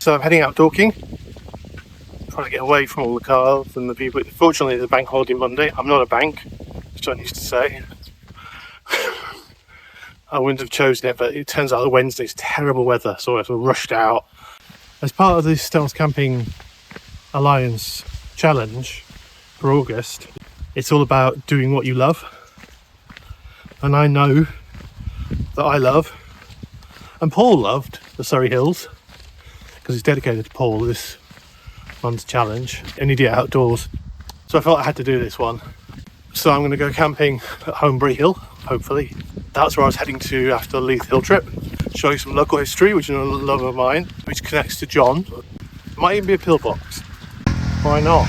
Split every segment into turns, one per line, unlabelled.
So I'm heading out talking, trying to get away from all the cars and the people. Fortunately, it's a bank holiday Monday. I'm not a bank, which I used to say. I wouldn't have chosen it, but it turns out that Wednesday's terrible weather, so I sort of rushed out. As part of the Stealth Camping Alliance challenge for August, it's all about doing what you love. And I know that I love, and Paul loved, the Surrey Hills, because it's dedicated to Paul, this month's challenge. I need to get outdoors. So I felt I had to do this one. So I'm going to go camping at Holmbury Hill, hopefully. That's where I was heading to after the Leith Hill Trip. Show you some local history, which is a love of mine, which connects to John. It might even be a pillbox. Why not?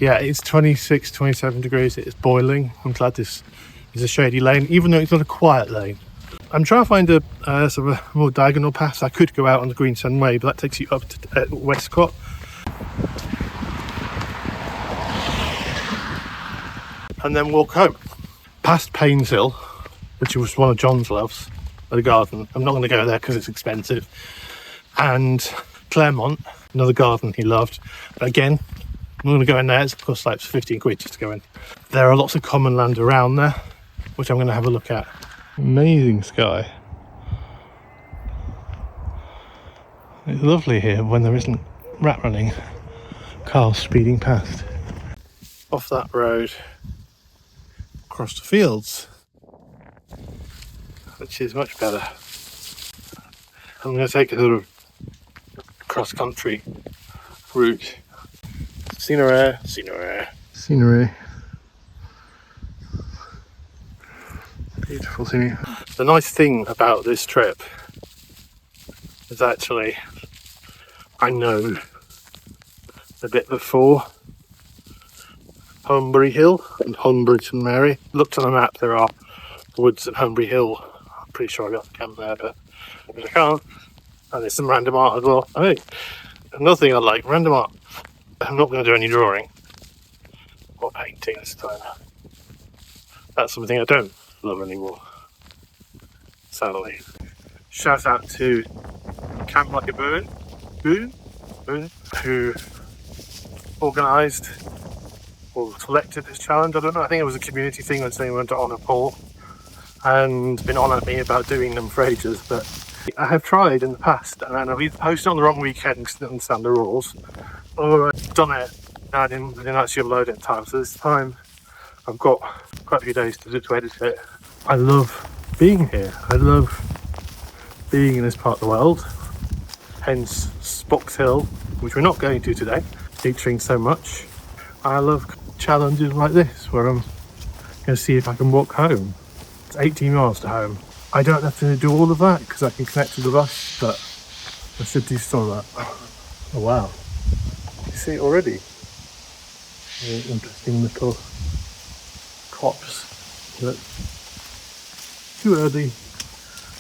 Yeah, it's 26, 27 degrees. It's boiling. I'm glad this is a shady lane, even though it's not a quiet lane. I'm trying to find a sort of a more diagonal path. I could go out on the Greensand Way, but that takes you up to Westcott. And then walk home. Past Paynes Hill, which was one of John's loves, the garden. I'm not going to go there because it's expensive. And Claremont, another garden he loved. But again, I'm going to go in there. It's cost like 15 quid just to go in. There are lots of common land around there, which I'm going to have a look at. Amazing sky. It's lovely here when there isn't rat running, cars speeding past. Off that road, across the fields, which is much better. I'm going to take a sort of cross-country route. Scenery. Beautiful scenery. The nice thing about this trip is actually I know a bit before Holmbury Hill and Holmbury St Mary. Looked on the map, there are woods at Holmbury Hill. I'm pretty sure I got the camp there, but I can't. And there's some random art as well. I think another thing I like, random art. I'm not going to do any drawing or painting this time. That's something I don't love anymore, sadly. Shout out to Camp Like a Boon, who organised or selected this challenge. I don't know, I think it was a community thing when they went to honour Paul and been on at me about doing them for ages, but I have tried in the past and I've either posted on the wrong weekend because I didn't understand the rules, or I've done it and I didn't actually upload it in time. So this time I've got quite a few days to edit it. I love being here. I love being in this part of the world, hence Spooked Hill, which we're not going to today, featuring so much. I love challenges like this where I'm going to see if I can walk home. It's 18 miles to home. I don't have to do all of that because I can connect to the bus, but I should do some of that. Oh wow, you see it already? Very interesting little copse. But too early.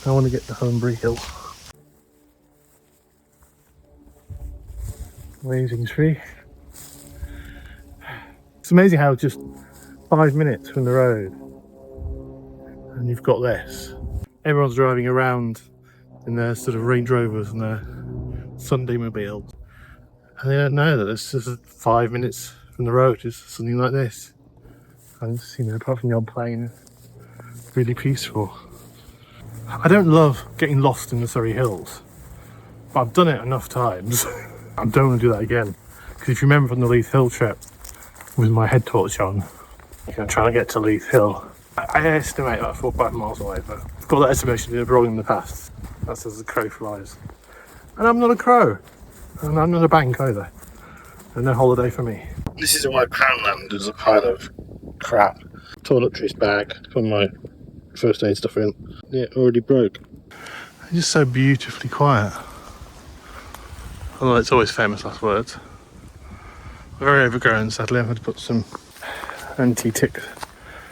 I want to get to Holmbury Hill. Amazing tree. It's amazing how just 5 minutes from the road and you've got this. Everyone's driving around in their sort of Range Rovers and their Sunday mobiles, and they don't know that it's just 5 minutes from the road is something like this. And apart from the odd plane, really peaceful. I don't love getting lost in the Surrey Hills, but I've done it enough times. I don't want to do that again, because if you remember from the Leith Hill trip with my head torch on, I'm trying to get to Leith Hill. I estimate about 4 or 5 miles away, but I've got that estimation wrong in the past. That's as the crow flies. And I'm not a crow, and I'm not a bank either. And no holiday for me. This is why Poundland is a pile of crap. Toiletries bag to put my first aid stuff in. Yeah, already broke. It's just so beautifully quiet. Although it's always famous last words. Very overgrown, sadly. I've had to put some anti-tick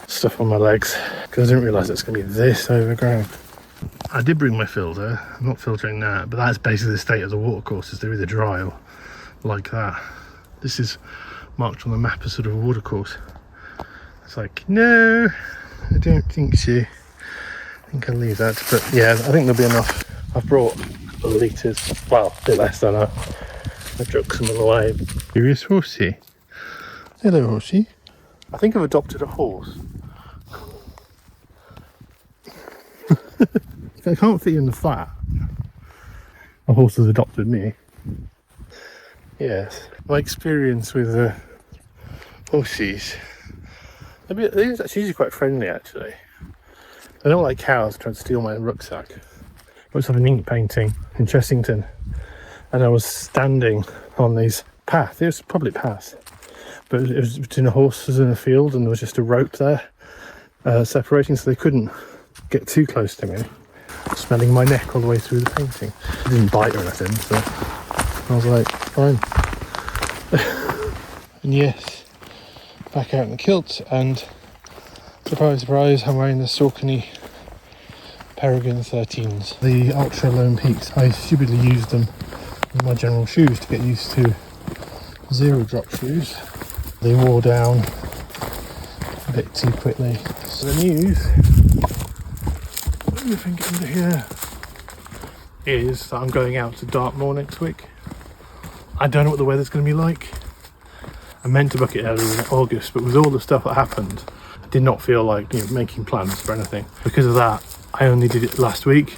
stuff on my legs because I didn't realise it's going to be this overgrown. I did bring my filter. I'm not filtering that, but that's basically the state of the watercourses. They're either dry or like that. This is marked on the map as sort of a watercourse. It's like, no, I don't think so. I think I'll leave that, but yeah, I think there'll be enough I've brought litres, well, a bit less than I took some on the way. Here is Horsey. Hello, Horsey. I think I've adopted a horse. If I can't fit you in the flat, a horse has adopted me. Yes. My experience with horses, they're usually quite friendly actually. I don't like cows trying to steal my rucksack. I was having an ink painting in Chessington and I was standing on these paths. It was a public path, but it was between the horses and a field, and there was just a rope there separating, so they couldn't get too close to me. Smelling my neck all the way through the painting. It didn't bite or anything, so I was like, fine. And yes, back out in the kilt, and surprise, surprise, I'm wearing the Saucony Peregrine 13s. The Ultra Lone Peaks, I stupidly used them with my general shoes to get used to zero drop shoes. They wore down a bit too quickly. So the news, everything under here, is that I'm going out to Dartmoor next week. I don't know what the weather's going to be like. I meant to book it earlier in August, but with all the stuff that happened, I did not feel like making plans for anything. Because of that, I only did it last week.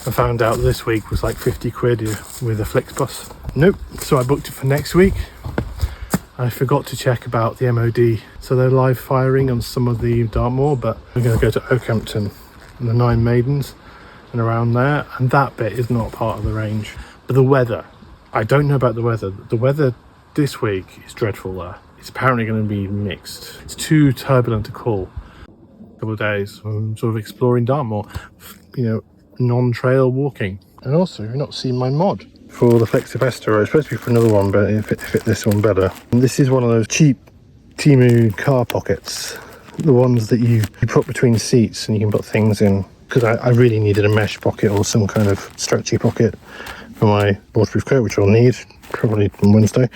I found out this week was like 50 quid with a Flixbus. Nope, so I booked it for next week. I forgot to check about the MOD. So they're live firing on some of the Dartmoor, but we're going to go to Oakhampton and the Nine Maidens and around there, and that bit is not part of the range. But the weather, I don't know about the weather. The weather this week is dreadful there. It's apparently going to be mixed. It's too turbulent to call. A couple of days, I'm sort of exploring Dartmoor, non-trail walking. And also, if you've not seen my mod for the Flexipesta, it's supposed to be for another one, but it fit this one better. And this is one of those cheap Temu car pockets, the ones that you put between seats and you can put things in. Because I really needed a mesh pocket or some kind of stretchy pocket for my waterproof coat, which I'll need probably on Wednesday,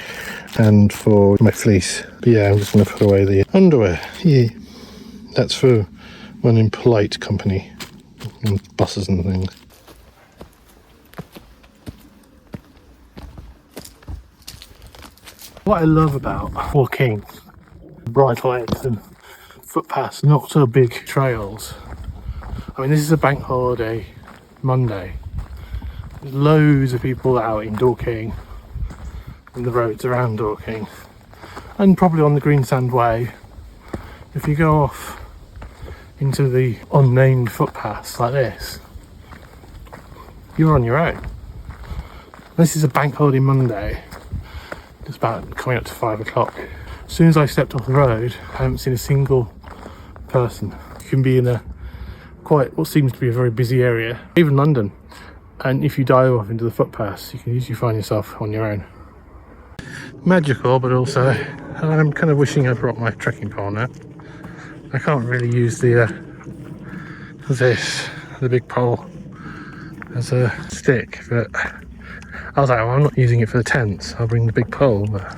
and for my fleece. But yeah, I'm just going to put away the underwear. Yeah, that's for when in polite company, on buses and things. What I love about walking bridleheads and footpaths, not so big trails. I mean, this is a bank holiday Monday. There's loads of people out in Dorking, in the roads around Dorking, and probably on the Greensand Way. If you go off into the unnamed footpaths like this, you're on your own. This is a bank holiday Monday. It's about coming up to 5 o'clock. As soon as I stepped off the road, I haven't seen a single person. You can be in what seems to be a very busy area, even London, and if you dive off into the footpaths, you can usually find yourself on your own. Magical, but also I'm kind of wishing I brought my trekking pole now. I can't really use the big pole as a stick, but I was like, well, I'm not using it for the tents, I'll bring the big pole, but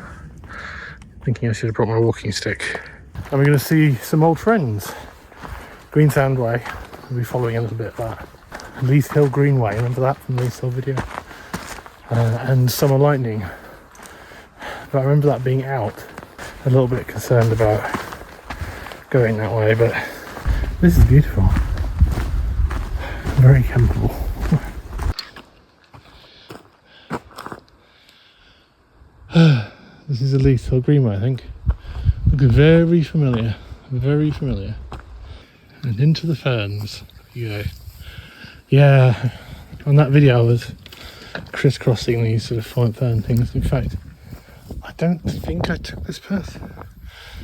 thinking I should have brought my walking stick. And we're going to see some old friends. Greensand Way, we'll be following a little bit of that. Leith Hill Greenway, remember that from the Leith Hill video? And Summer Lightning. But I remember that being out. A little bit concerned about going that way, but this is beautiful. Very campable. This is the Leith Hill Greenway, I think. Looks very familiar, very familiar. And into the ferns you go. Yeah, on that video I was crisscrossing these sort of fern things. In fact, I don't think I took this path,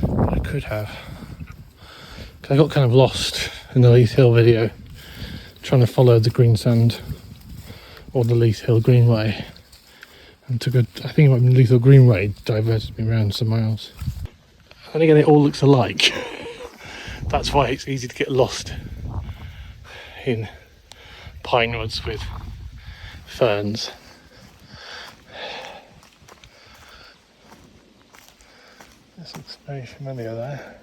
but I could have. I got kind of lost in the Leith Hill video, trying to follow the Greensand or the Leith Hill Greenway, and I think it might be Leith Hill Greenway diverted me around somewhere else. And again, it all looks alike. That's why it's easy to get lost in pine woods with ferns. This looks very familiar there.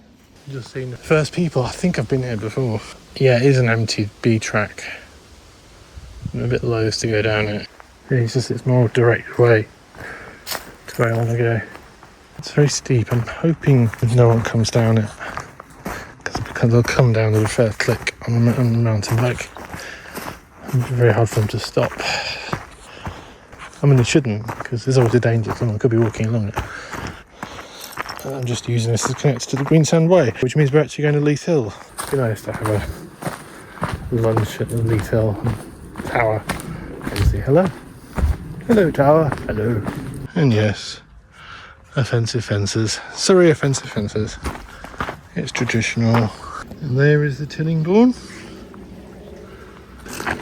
Just seen the first people. I think I've been here before. Yeah, it is an empty bee track I'm a bit loath to go down it. It's more direct way to where I want to go. It's very steep. I'm hoping no one comes down it, because they'll come down with a first click on the mountain bike. It'll be very hard for them to stop. I mean, they shouldn't, because there's always a danger someone could be walking along it. I'm just using this as connected to the Greensand Way, which means we're actually going to Leith Hill. It'd be nice to have a lunch at the Leith Hill Tower and say hello. Hello, Tower. Hello. And yes, offensive fences. Surrey offensive fences. It's traditional. And there is the Tillingbourne.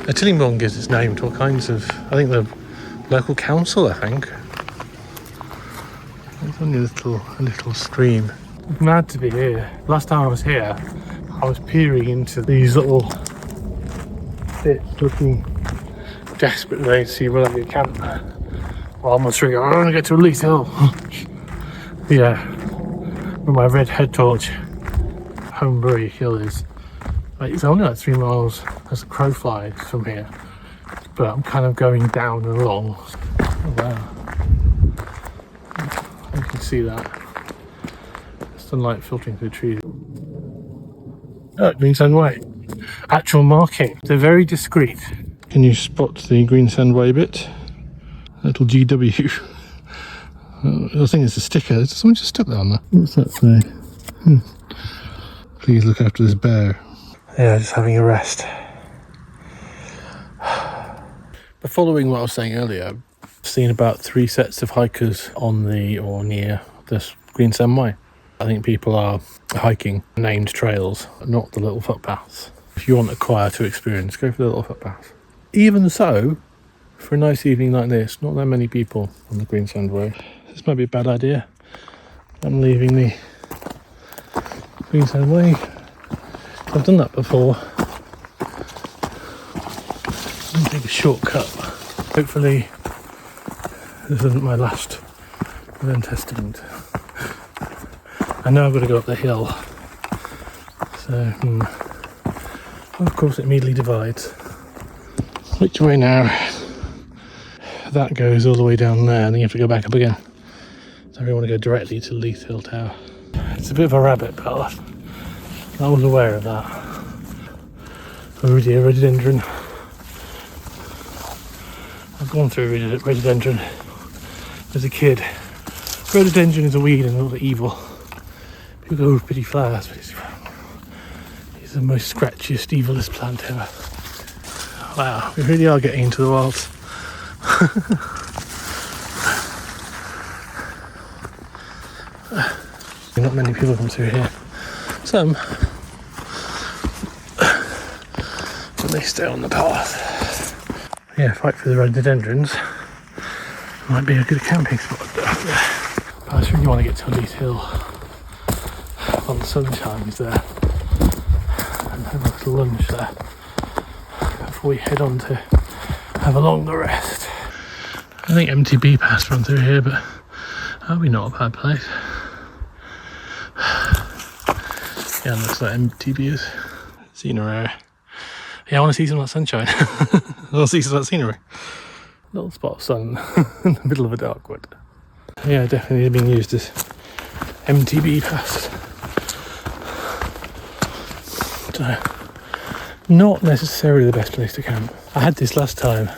The Tillingbourne gives its name to all kinds of, I think, the local council, I think. It's only a little stream. It's mad to be here. Last time I was here, I was peering into these little bits, looking desperately to see where I could camp. While I'm thinking, I want to get to Leith Hill. Yeah, with my red head torch. Holmbury Hill is. It's only like 3 miles as a crow flies from here, but I'm kind of going down and along. Oh wow. You can see that. Sunlight filtering through the trees. Oh, Greensand Way. Actual marking. They're very discreet. Can you spot the Greensand Way bit? Little GW. I think it's a sticker. Someone just stuck that on there. What's that say? Please look after this bear. Yeah, just having a rest. But following what I was saying earlier, I've seen about 3 sets of hikers on the or near this Greensand Way. I think people are hiking named trails, not the little footpaths. If you want a quieter experience, go for the little footpaths. Even so, for a nice evening like this, not that many people on the Greensand Way. This might be a bad idea. I'm leaving the Greensand Way. I've done that before. I'm going to take a shortcut. Hopefully this isn't my last will and testament. I know I've got to go up the hill. So, well, of course it immediately divides. Which way now? That goes all the way down there and then you have to go back up again. So I really want to go directly to Leith Hill Tower. It's a bit of a rabbit path. I was aware of that. Oh dear, rhododendron. I've gone through rhododendron as a kid. Rhododendron is a weed and not evil. People go, oh, pretty flowers, but it's the most scratchiest, evilest plant ever. Wow, we really are getting into the wilds. Not many people come through here. Some, but they stay on the path. Yeah, fight for the rhododendrons. Might be a good camping spot. But I just really want to get to Leith Hill while the sun shines there and have a little lunch there before we head on to have a longer rest. I think MTB passed run through here, but that'll be not a bad place. Yeah, it looks like MTB is. Scenery. Yeah, I want to see some of that sunshine. I want to see some of that scenery. Little spot of sun in the middle of a dark wood. Yeah, definitely being used as MTB pass. So, not necessarily the best place to camp. I had this last time.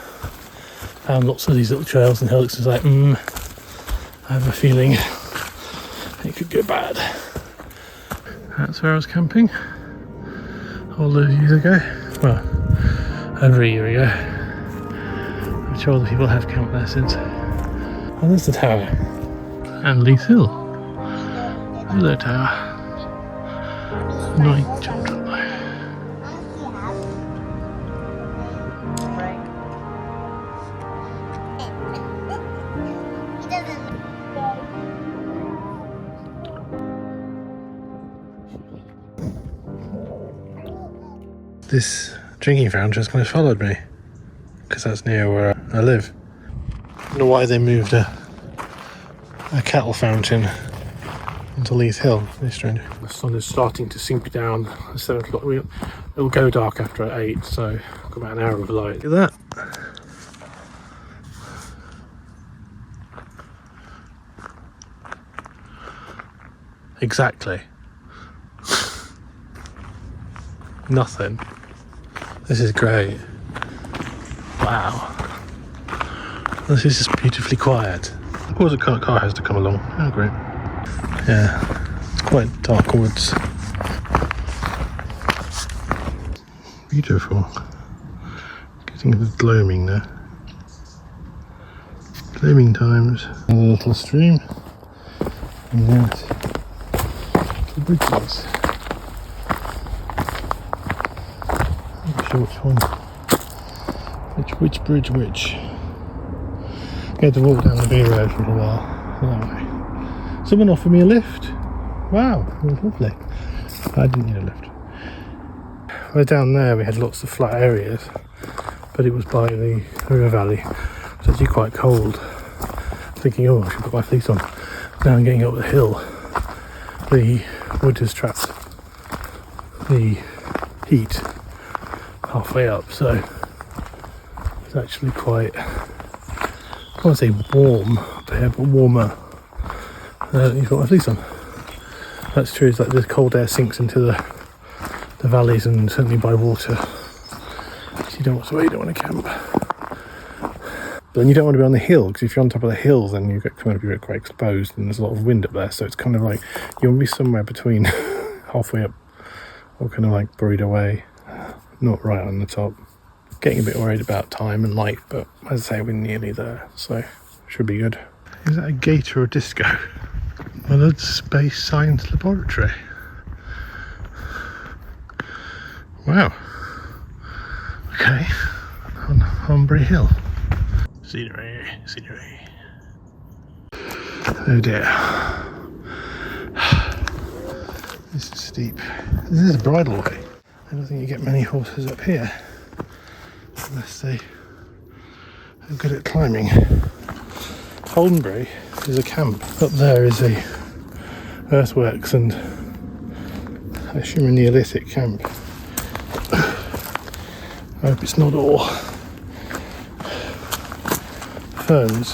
Found lots of these little trails and hillocks. It's like, I have a feeling it could go bad. That's where I was camping all those years ago. Well, over a year ago. I'm sure other people have camped there since. Oh, there's the tower. And Leith Hill. Hello, tower. Annoying children. This drinking fountain just kind of followed me because that's near where I live. I don't know why they moved a cattle fountain into Leith Hill. Very strange. The sun is starting to sink down at 7 o'clock. It'll go dark after 8, so I've got about an hour of light. Look at that. Exactly. Nothing. This is great. Wow. This is just beautifully quiet. Of course a car has to come along. Oh great. Yeah, it's quite dark woods. Beautiful. Getting the gloaming there. Gloaming times. A little stream. And there's the bridges. I'm not sure which one. Which bridge which? I had to walk down the B road for a while. That way. Someone offered me a lift. Wow, it was lovely. I didn't need a lift. Well, down there we had lots of flat areas, but it was by the river valley. It was actually quite cold. Thinking, oh, I should put my fleece on. Now I'm getting up the hill. The wood has trapped the heat halfway up, so it's actually quite, I can't say warm up here, but warmer. You've got my fleece on. That's true, it's like the cold air sinks into the valleys and certainly by water. So you don't want to camp. But then you don't want to be on the hill, because if you're on top of the hill then you get kind of be quite exposed and there's a lot of wind up there, so it's kind of like you want to be somewhere between halfway up or kind of like buried away, not right on the top. Getting a bit worried about time and light, but as I say, we're nearly there, so should be good. Is that a gate or a disco? Well, that's Space Science Laboratory. Wow. Okay. On Holmbury Hill. Scenery. Oh dear. This is steep. This is a bridle way. I don't think you get many horses up here unless they are good at climbing. Holmbury is a camp. Up there is a earthworks and I assume a Neolithic camp. I hope it's not all ferns.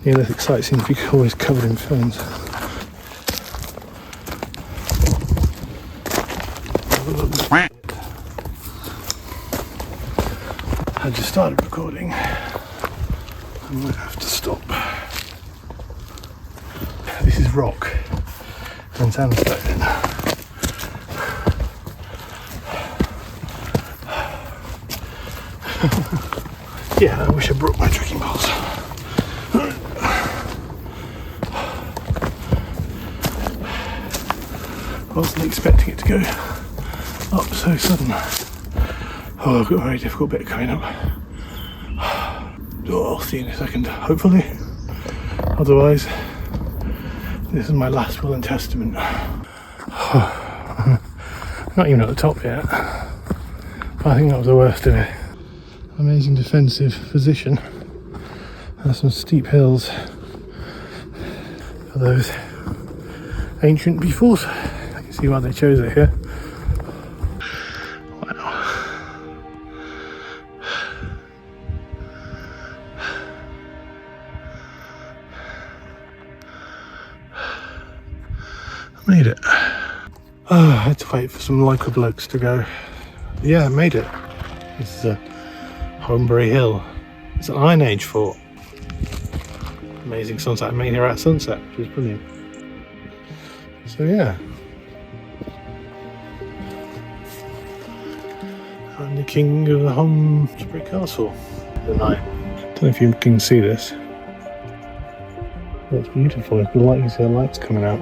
Neolithic sites seem to be always covered in ferns. I just started recording. I might have to stop. This is rock and sandstone. Yeah, I wish I brought my trekking poles. I wasn't expecting it to go up so sudden. Oh, I've got a very difficult bit coming up. Oh, I'll see you in a second, hopefully. Otherwise, this is my last will and testament. Not even at the top yet. But I think that was the worst of it. Amazing defensive position. There's some steep hills for those ancient beefles. I can see why they chose it here. Wow. I made it. Oh, I had to wait for some local blokes to go. Yeah, I made it. This is a Holmbury Hill. It's an Iron Age fort. Amazing sunset. I made here at sunset, which is brilliant. So yeah. I'm the king of the Holmbury Castle tonight. Don't know if you can see this. But it's beautiful. You can see the lights coming out.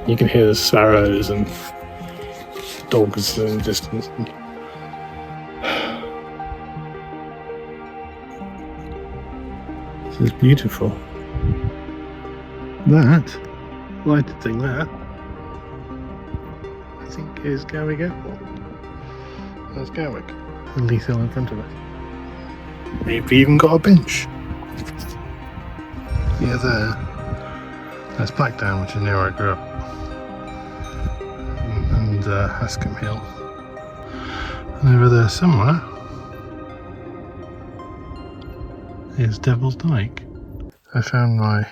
You can hear the sparrows and dogs in the distance. This is beautiful. That lighted thing there, I think is Gatwick Airport. There's Gatwick and Leith Hill in front of it. We've even got a bench. Yeah, there. That's Blackdown, which is near where I grew up. And Hascombe Hill. And over there somewhere is Devil's Dyke. I found my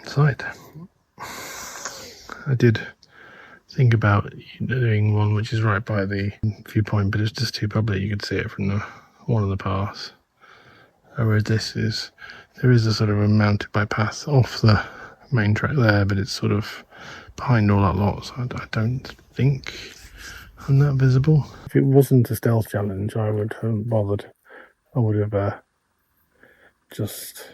site. I did think about doing one which is right by the viewpoint, but it's just too public. You could see it from one of the paths. Whereas there is a sort of a mounted bypass off the main track there, but it's sort of behind all that lot, so I don't think I'm that visible. If it wasn't a stealth challenge, I would have bothered. I would have just...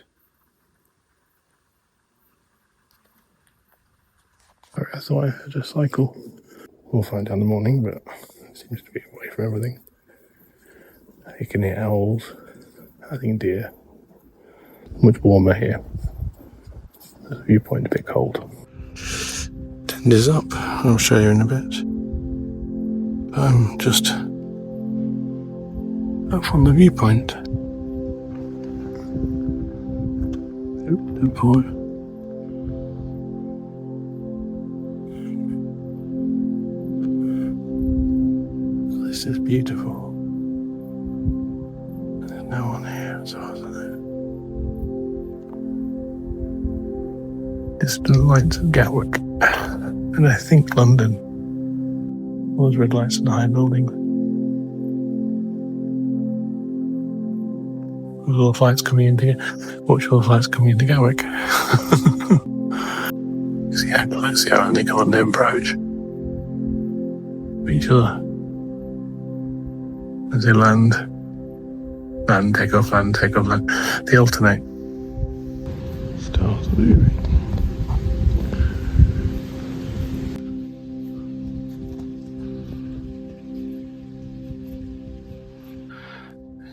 I thought I'd just cycle. We'll find out in the morning, but it seems to be away from everything. You can hear owls, I think deer. Much warmer here. The viewpoint a bit cold. Tent is up, I'll show you in a bit. I'm just up from the viewpoint. Don't fall. This is beautiful. There's no one here, so I don't know. Distant lights of Gatwick, and I think London. All those red lights in the high building. With all the flights coming into watch all the flights coming into Gatwick. See how they come on the approach. Each other. As they land, take off, land, take off, land. They alternate. Stars moving.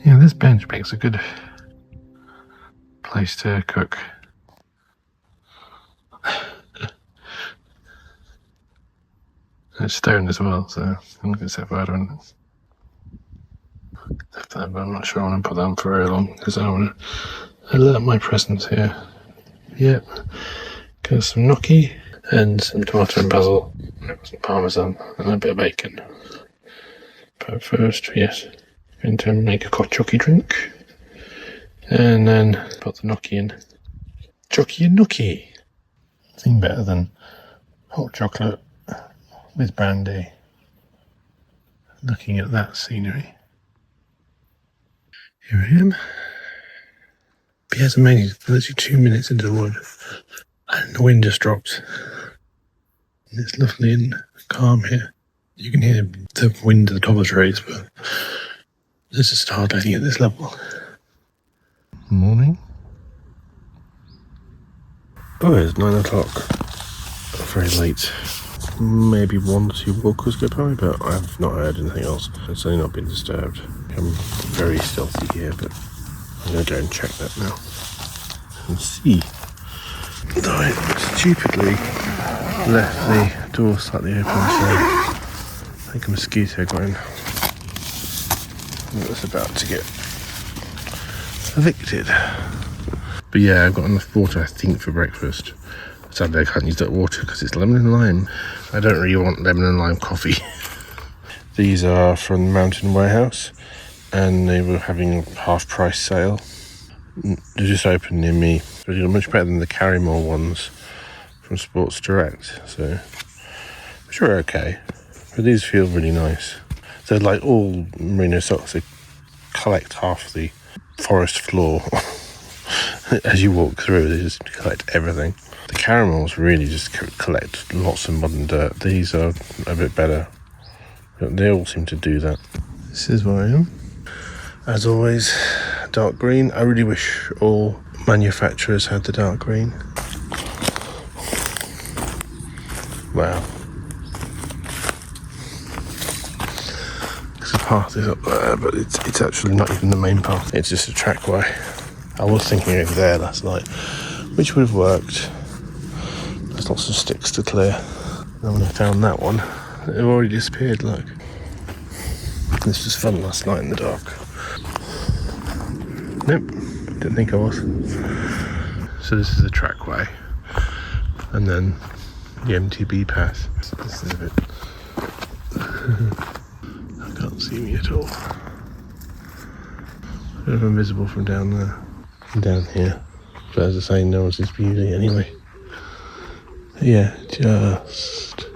Yeah, this bench makes a good place to cook. It's stone as well, so I'm going to set fire on it. I'm not sure I want to put that on for very long because I don't want to alert my presence here. Yep, got some gnocchi and some tomato and basil, some parmesan and a bit of bacon. But first, yes, going to make a chocky drink and then put the gnocchi in. Chocky and gnocchi. Nothing better than hot chocolate with brandy. Looking at that scenery. Here I am. But yeah, it's amazing. Literally 2 minutes into the wood and the wind just drops. And it's lovely and calm here. You can hear the wind at the top of the trees, but it's just hard living at this level. Morning. Oh, it's 9 o'clock. Very late. Maybe 1 or 2 walkers go by, but I've not heard anything else. It's only not been disturbed. I'm very stealthy here, but I'm going to go and check that now and see. I stupidly left the door slightly open, so I think a mosquito got in. It's about to get evicted. But yeah, I've got enough water, I think, for breakfast. Sadly, I can't use that water because it's lemon and lime. I don't really want lemon and lime coffee. These are from the Mountain Warehouse, and they were having a half-price sale. They just opened near me. They're much better than the Carrymore ones from Sports Direct, so which are okay. But these feel really nice. They're like all merino socks. They collect half the forest floor as you walk through. They just collect everything. The Caramels really just collect lots of mud and dirt. These are a bit better. But they all seem to do that. This is where I am. As always, dark green. I really wish all manufacturers had the dark green. Wow. Because the path is up there, but it's actually not even the main path. It's just a trackway. I was thinking over there last night, which would have worked. There's lots of sticks to clear. And when I found that one, it already disappeared, look. This was fun last night in the dark. Nope, didn't think I was. So this is the trackway. And then the MTB path. This is a bit... I can't see me at all. Bit of invisible from down there. And down here. But as I say, no one's this beauty anyway. Yeah, just...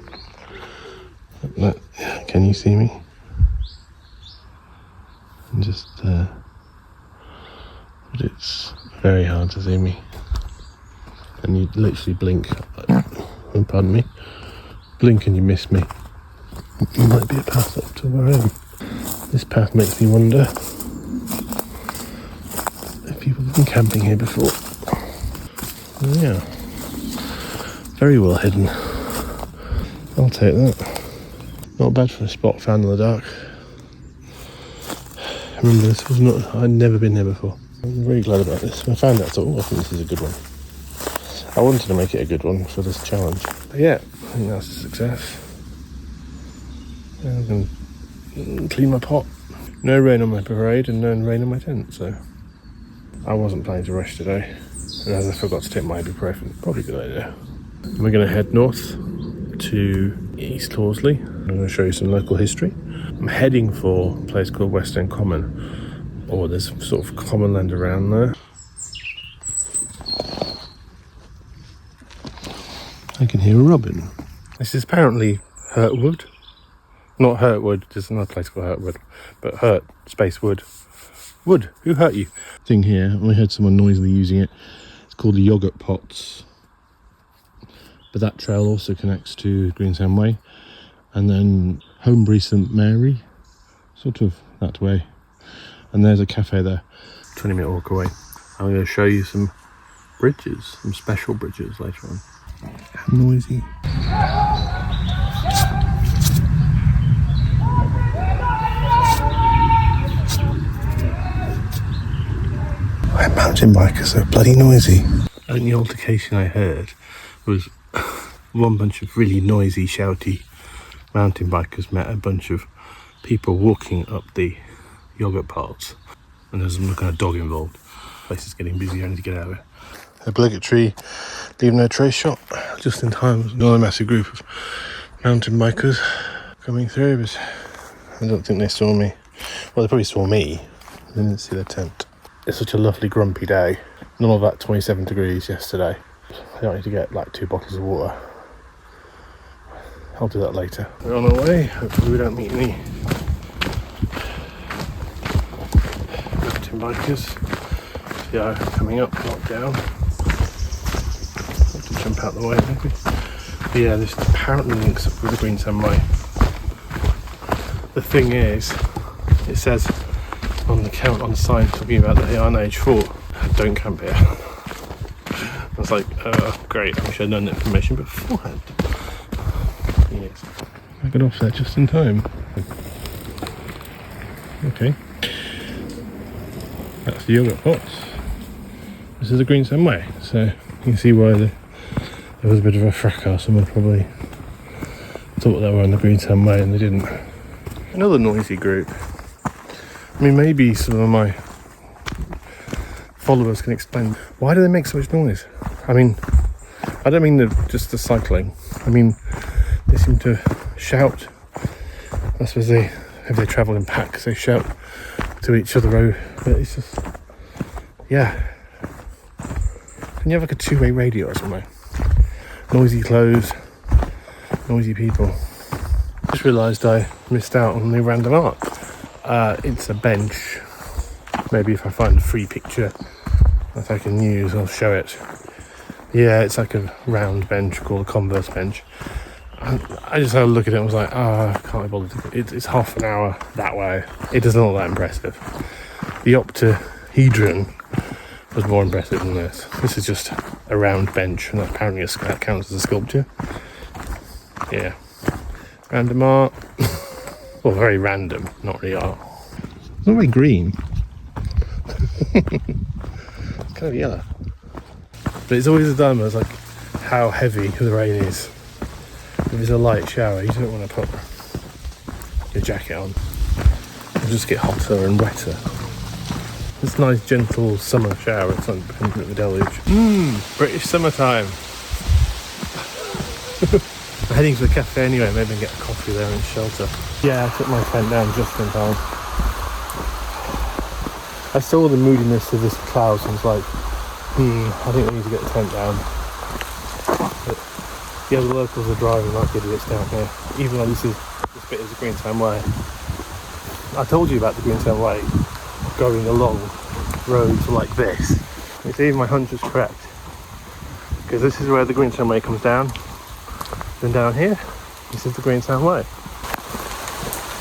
Can you see me? Just, but it's very hard to see me. And you literally blink, pardon me, blink and you miss me. There might be a path up to where I am. This path makes me wonder if people have been camping here before. Yeah, very well hidden. I'll take that. Not bad for a spot found in the dark. Remember, this was not, I'd never been here before. I'm very glad about this. I found out, I think this is a good one. I wanted to make it a good one for this challenge. But yeah, I think that's a success. I'm going to clean my pot. No rain on my parade and no rain on my tent, so I wasn't planning to rush today. And as I forgot to take my ibuprofen, probably a good idea. We're going to head north to East Horsley. I'm going to show you some local history. I'm heading for a place called West End Common. Or there's sort of common land around there. I can hear a robin. This is apparently Hurtwood. Not Hurtwood, there's another place called Hurtwood. But Hurt, space wood. Wood, who hurt you? Thing here, I heard someone noisily using it. It's called the Yogurt Pots. But that trail also connects to Greensand Way. And then Holmbury St Mary, sort of that way. And there's a cafe there, 20-minute walk away. I'm going to show you some bridges, some special bridges later on. How noisy. My mountain bikers are bloody noisy. The only altercation I heard was one bunch of really noisy, shouty mountain bikers met a bunch of people walking up the yogurt paths, and there's some kind of dog involved. The place is getting busy, I need to get out of it. Obligatory leave no trace shot, just in time. There's another massive group of mountain bikers coming through, but I don't think they saw me. Well, they probably saw me, they didn't see their tent. It's such a lovely grumpy day. None of that 27 degrees yesterday. I don't need to get like 2 bottles of water. I'll do that later. We're on our way. Hopefully we don't meet any mountain bikers. Yeah, coming up, not down. Have to jump out the way maybe. But yeah, this apparently links up with the Greensand Way. The thing is, it says on the sign talking about the Iron Age fort, don't camp here. I was like, great, I wish I'd known that information beforehand. Yes. I got off there just in time. Okay. That's the yogurt pots. This is the Greensand Way, so you can see why there was a bit of a fracas. Someone probably thought they were on the Greensand Way and they didn't. Another noisy group. I mean, maybe some of my followers can explain why do they make so much noise. I mean, I don't mean just the cycling. I mean, they seem to shout. I suppose if they travel in packs, they shout to each other. But it's just, yeah. Can you have like a two-way radio or something? Noisy clothes, noisy people. Just realised I missed out on the random art. It's a bench. Maybe if I find a free picture that I can use, I'll show it. Yeah, it's like a round bench called a Converse bench. And I just had a look at it and was like, I can't be bothered. It's half an hour that way. It doesn't look that impressive. The octahedron was more impressive than this. This is just a round bench, and apparently that counts as a sculpture. Yeah. Random art. Well, very random, not really art. It's not very green. It's kind of yellow. But it's always a dilemma. It's like how heavy the rain is. If it's a light shower, you don't want to put your jacket on. It'll just get hotter and wetter. It's a nice, gentle summer shower. It's not dependent on the deluge. British summertime. I'm heading to the cafe anyway. Maybe I can get a coffee there and shelter. Yeah, I took my tent down just in time. I saw the moodiness of this cloud and was like, I think we need to get the tent down. But Yeah, the locals are driving like idiots down here, even though this bit is the Greentown Way. I told you about the Greentown Way going along roads like this. You see, my hunch was correct, because this is where the Greentown Way comes down. Then down here, this is the Greentown Way.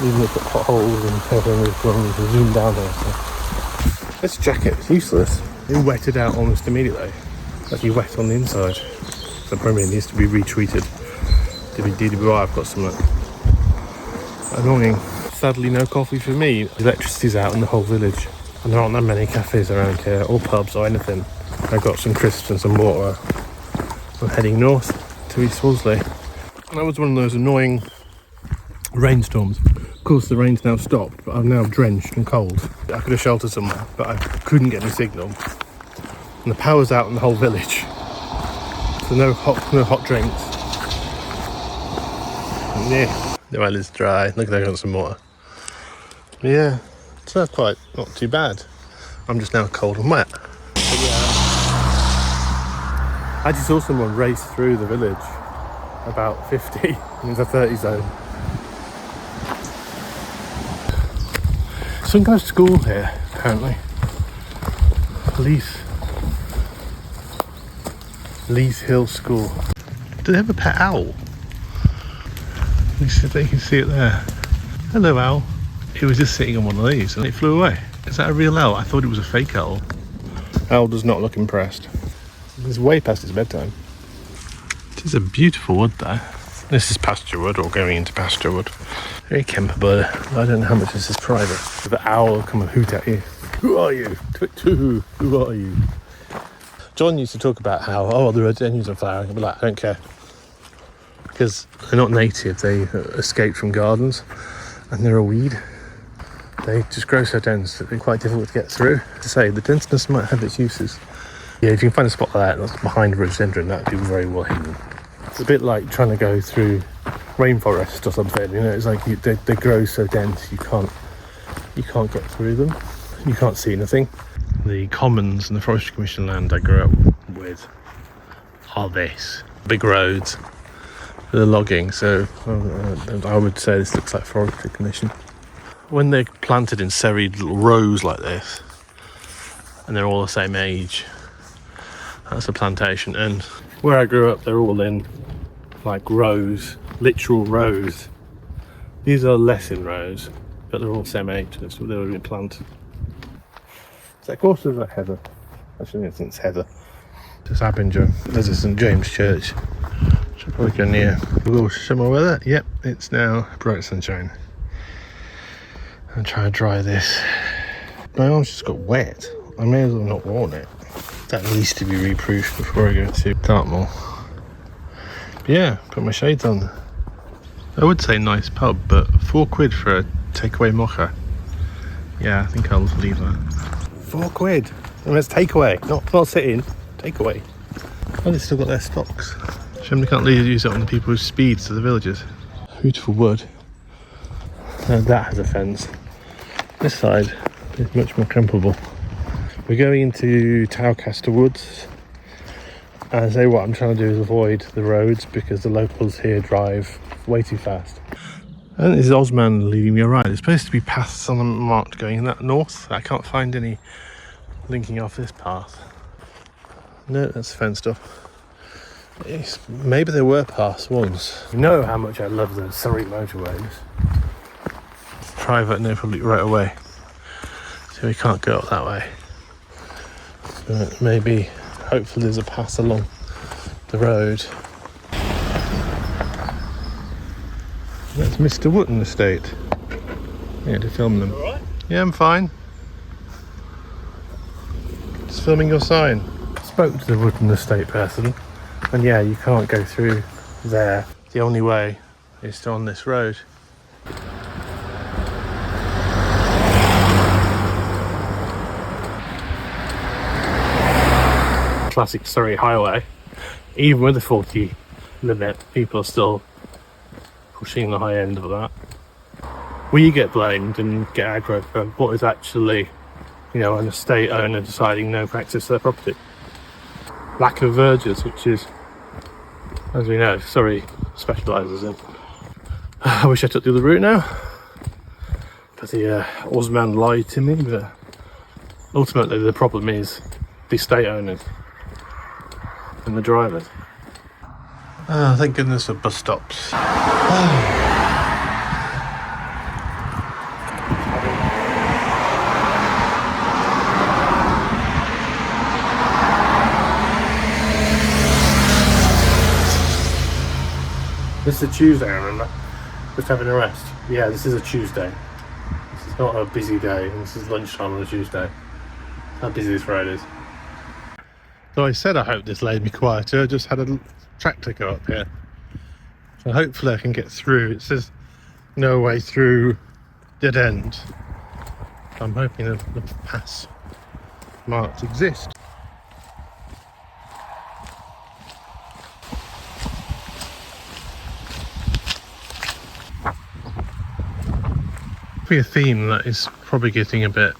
Even if it's potholes and everything is wrong, you can zoom down here. So. This jacket is useless. It wetted out almost immediately. It's actually wet on the inside. So probably it needs to be retreated. DWI, I've got some annoying. Sadly, no coffee for me. The electricity's out in the whole village, and there aren't that many cafes around here, or pubs, or anything. I got some crisps and some water. I'm heading north to East Wolseley. That was one of those annoying rainstorms. Of course, the rain's now stopped, but I'm now drenched and cold. I could have sheltered somewhere, but I couldn't get any signal. And the power's out in the whole village, so no hot drinks. And yeah, the well is dry. Look, there got some water. But yeah, so that's quite not too bad. I'm just now cold and wet. But yeah, I just saw someone race through the village about 50 in the 30 zone. Some kind of school here, apparently. Leith Hill School. Do they have a pet owl? You can see it there. Hello, owl. It was just sitting on one of these and it flew away. Is that a real owl? I thought it was a fake owl. Owl does not look impressed. It's way past his bedtime. It is a beautiful wood there. This is pasture wood, or going into pasture wood. Very Kemper bird. I don't know how much this is private. The owl will come and hoot at you. Who are you? Who are you? John used to talk about how, the rhododendrons are flowering. I'd be like, I don't care. Because they're not native, they escape from gardens, and they're a weed. They just grow so dense that they're quite difficult to get through. To say, the denseness might have its uses. Yeah, if you can find a spot like that that's behind a rhododendron, that would be very well hidden. It's a bit like trying to go through rainforest or something, you know. It's like they grow so dense you can't get through them. You can't see anything. The commons and the Forestry Commission land I grew up with are this big roads for the logging. So I would say this looks like Forestry Commission. When they're planted in serried little rows like this, and they're all the same age, that's a plantation. And where I grew up, they're all in like rows, literal rows. These are less in rows, but they're all the same age. That's what they were planted. Is that course or is that heather? Actually, I think it's heather. It's Abinger. There's a St James Church. Should probably go near. A little summer weather. Yep, it's now bright sunshine. I'm trying to dry this. My arm's just got wet. I may as well not worn it. That needs to be reproofed before I go to Dartmoor. But yeah, put my shades on. I would say nice pub, but £4 for a takeaway mocha. Yeah, I think I'll leave that. £4. And that's takeaway, not sit-in. Takeaway. Oh, they've still got their stocks. Shame they can't use it on the people who speed to the villages. Beautiful wood. Now that has a fence. This side is much more campable. We're going into Towcaster Woods. And I say what I'm trying to do is avoid the roads because the locals here drive way too fast. And this is Osman leading me around. There's supposed to be paths on the marked going in that north. I can't find any linking off this path. No, that's fenced off. Maybe there were paths once. You know how much I love the Surrey motorways. Private, no public right away. So we can't go up that way. But maybe, hopefully there's a path along the road. That's Mr. Wooton estate. Yeah, to film them. Alright? Yeah, I'm fine. Just filming your sign. Spoke to the Wooton estate person, and yeah, you can't go through there. The only way is to on this road. Classic Surrey highway. Even with the 40 limit, people are still pushing the high end of that. We get blamed and get aggro for what is actually, an estate owner deciding no access to their property. Lack of vergers, which is as we know, Surrey specialises in. I wish I took the other route now, but the Osman lied to me, but ultimately the problem is the estate owners and the drivers. Oh, thank goodness for bus stops. This is a Tuesday, I remember. Just having a rest. Yeah, this is a Tuesday. This is not a busy day, and this is lunchtime on a Tuesday. How busy this road is. So I said I hope this laid me quieter. I just had a tractor go up here. So hopefully I can get through. It says no way through, dead end. I'm hoping that the pass marks exist. A theme that is probably getting a bit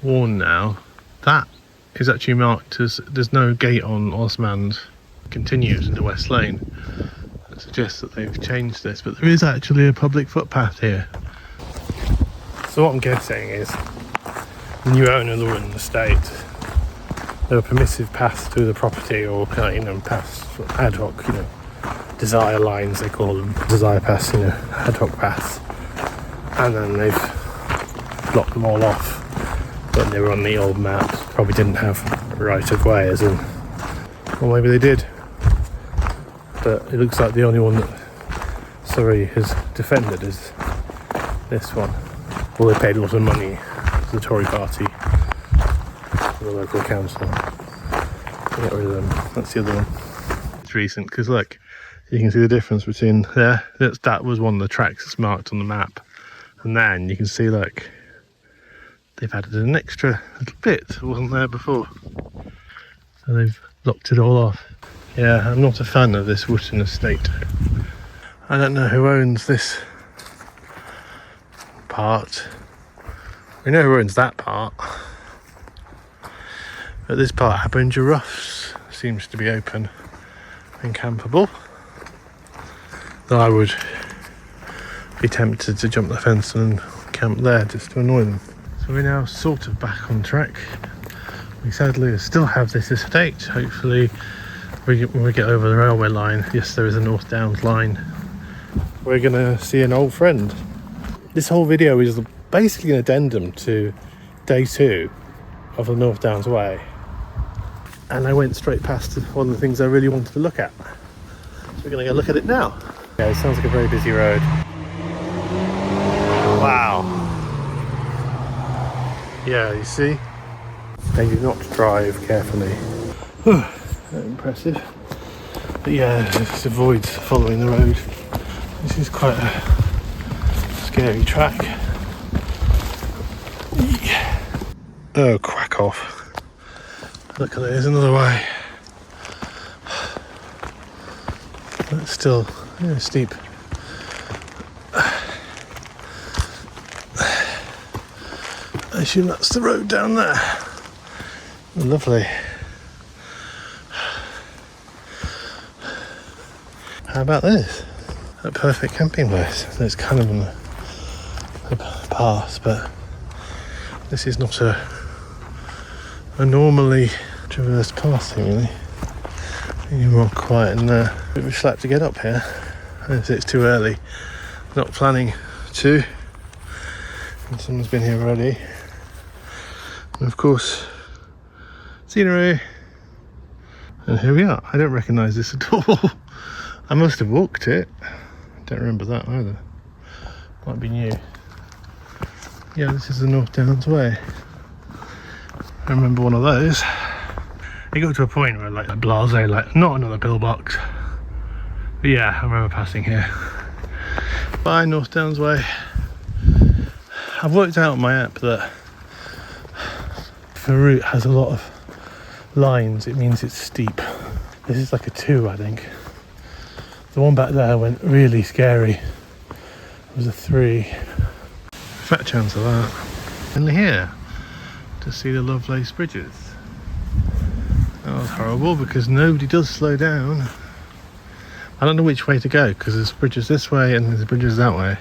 worn now. That is actually marked as there's no gate on Osmond, continues into West Lane. That suggests that they've changed this, but there is actually a public footpath here. So what I'm guessing is the new owner of the Wooton estate, there are permissive paths through the property, or paths ad hoc, desire lines they call them, desire paths, ad hoc paths. And then they've blocked them all off when they were on the old maps. Probably didn't have right of way, as in, or maybe they did, but it looks like the only one that Surrey has defended is this one. Well, they paid a lot of money to the Tory party, to the local council, to get rid of them. That's the other one. It's recent, because look, you can see the difference between there. That was one of the tracks that's marked on the map. And then you can see, like, they've added an extra little bit that wasn't there before. So they've locked it all off. Yeah, I'm not a fan of this Wooton estate. I don't know who owns this part. We know who owns that part. But this part, Abinger Roughs, seems to be open and campable. Though I would be tempted to jump the fence and camp there just to annoy them. So we're now sort of back on track. We sadly still have this estate. Hopefully when we get over the railway line, yes, there is a North Downs line, we're gonna see an old friend. This whole video is basically an addendum to day 2 of the North Downs Way, and I went straight past one of the things I really wanted to look at. So we're gonna go look at it now. Yeah, it sounds like a very busy road. Wow. Yeah, you see? They do not drive carefully. Impressive. But yeah, just avoid following the road. This is quite a scary track. Yeah. Oh, crack off. Look at it, there's another way. But it's still steep. I assume that's the road down there. Lovely. How about this? A perfect camping place. It's kind of on the path, but this is not a normally traversed path, really. You're more quiet in there. A bit of a slap to get up here. It's too early. Not planning to. And someone's been here already. And of course, scenery. And here we are. I don't recognise this at all. I must have walked it. Don't remember that either. Might be new. Yeah, this is the North Downs Way. I remember one of those. It got to a point where like blasé, like not another pillbox. But yeah, I remember passing here. Bye, North Downs Way. I've worked out on my app that if a route has a lot of lines, it means it's steep. This is like a 2, I think. The one back there went really scary. It was a 3. Fat chance of that. Only here to see the Lovelace Bridges. That was horrible because nobody does slow down. I don't know which way to go because there's bridges this way and there's bridges that way.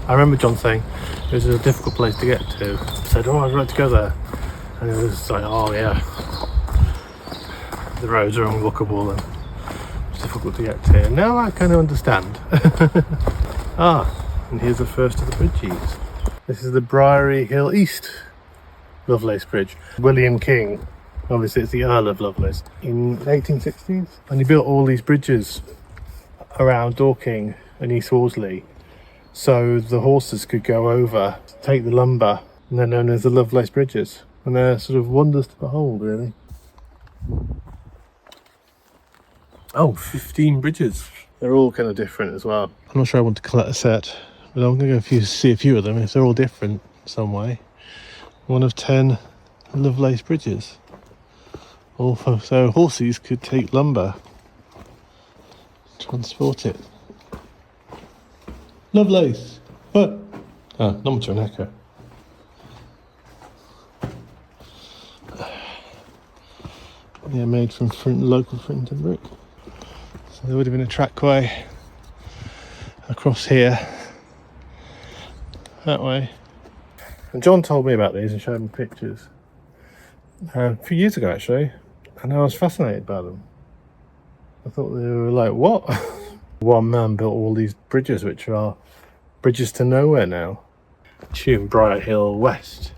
I remember John saying it was a difficult place to get to. I said, oh, I'd like to go there. And it was like, oh yeah, the roads are unwalkable and it's difficult to get to. Now I kind of understand. And here's the first of the bridges. This is the Briery Hill East Lovelace Bridge. William King, obviously it's the Earl of Lovelace, in the 1860s. And he built all these bridges around Dorking and East Horsley so the horses could go over, take the lumber, and they're known as the Lovelace Bridges. And they're sort of wonders to behold, really. Oh, 15 bridges. They're all kind of different as well. I'm not sure I want to collect a set, but I'm going to go see a few of them if they're all different in some way. One of 10 Lovelace Bridges. So horses could take lumber, transport it. Lovelace! What? Ah, number to an echo. Yeah, made from local flint and brick. So there would have been a trackway across here, that way. And John told me about these and showed me pictures a few years ago actually, and I was fascinated by them. I thought they were like, what? One man built all these bridges which are bridges to nowhere now. Holmbury Hill West.